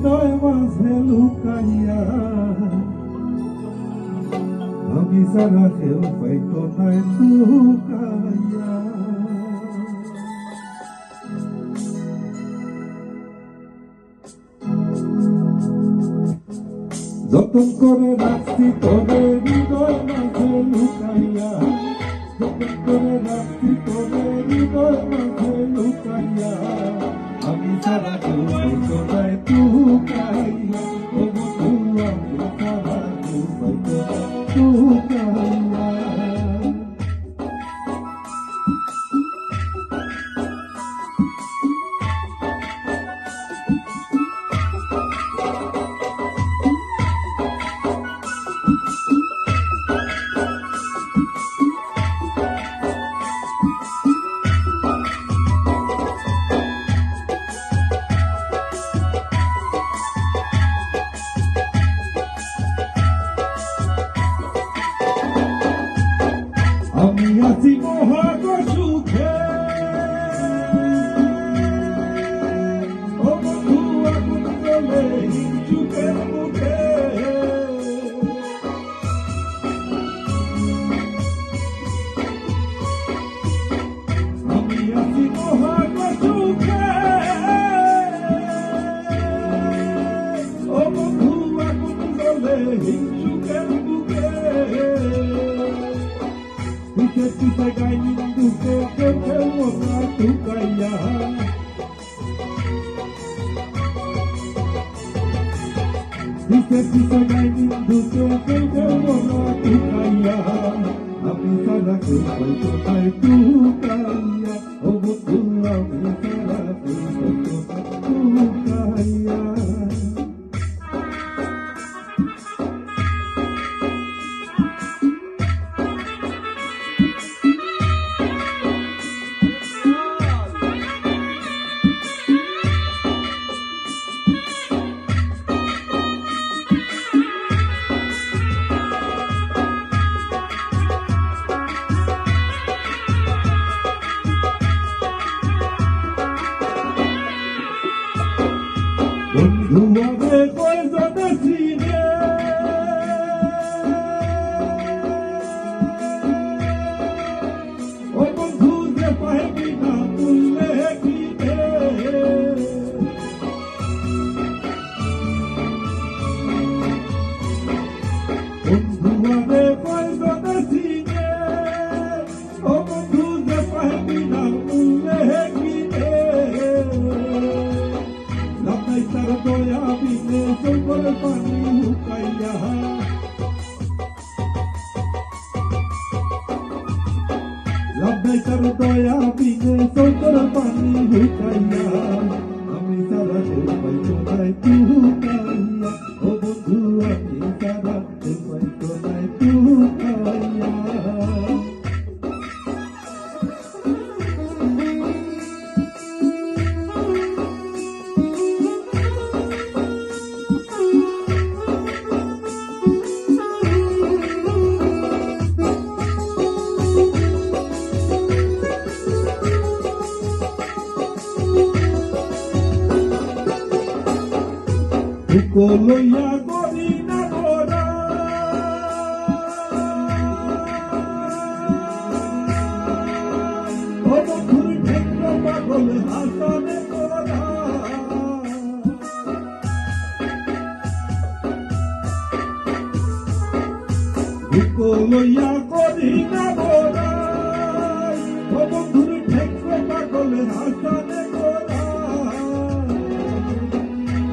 হৃদয় মাঝে লুকাইয়া আমি সারা কেউ পাইতো নাই লুকাইয়া যতন করে রাখছি তোরে হৃদয় মাঝে লুকাইয়া যতন করে রাখছি তোরে হৃদয় মাঝে লুকাইয়া আমি সারা কেউ পাইতো নাই লুকাইয়া ও বন্ধু আমি সারা কেউ পাইতো নাই লুকাইয়া আমি আছি মহাগ সুখে ও বন্ধু আগুন জ্বলে চুকের মুখে আমি আছি মহাগ সুখে ও বন্ধু আগুন জ্বলে চুকের মুখে Pisa gainin duke keke wona tukaya Pisa gainin duke keke wona tukaya Ami sara ke paito nai tukaya O bundhu ami sara ke paito nai tukaya বন্ধু আগে কয়জন ছিলে ও বন্ধু যে পাইবি না তুললে কিনে বন্ধু আগে কয়জন ছিলে ও বন্ধু যে পাইবি না তুললে কিনে তার দয়া বিনে সকল পানি লুকাইয়া লব্ধাই তার দয়া বিনে সকল পানি লুকাইয়া আমি সারা কেউ পাইতো নাই লুকাইয়া ও বন্ধু আমি সারা কেউ পাইতো নাই লুকাইয়া লইয়া করি না গোরা ও বন্ধুর ঠেকল পাগল হাসনে গোরা লইয়া করি না গোরা ও বন্ধুর ঠেকল পাগল হাসনে গোরা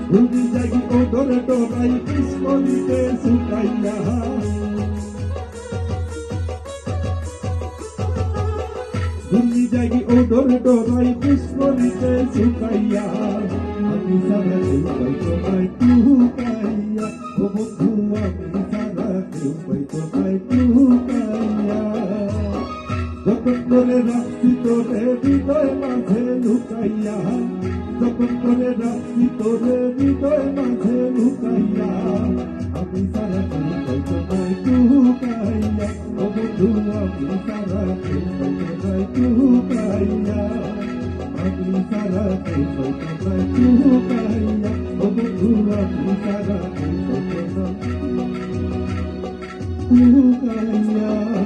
ঘুমি জাগি ও ধরে ডোরাই কৃষ্ণীতে শুকাইয়া ঘুমি জাগি ও ধরে ডোরাই কৃষ্ণীতে শুকাইয়া আমি সারা কেউ পাইতো নাই লুকাইয়া ও বন্ধু আমি সারা কেউ পাইতো নাই লুকাইয়া যতন করে রাখছি তোরে হৃদয় মাঝে লুকাইয়া যতন করে রাখছি তোরে হৃদয় মাঝে লুকাইয়া আমি সারা কেউ পাইতো নাই লুকাইয়া ও বন্ধু আমি সারা কেউ পাইতো নাই লুকাইয়া আমি সারা কেউ পাইতো নাই লুকাইয়া ও বন্ধু আমি সারা লুকাইয়া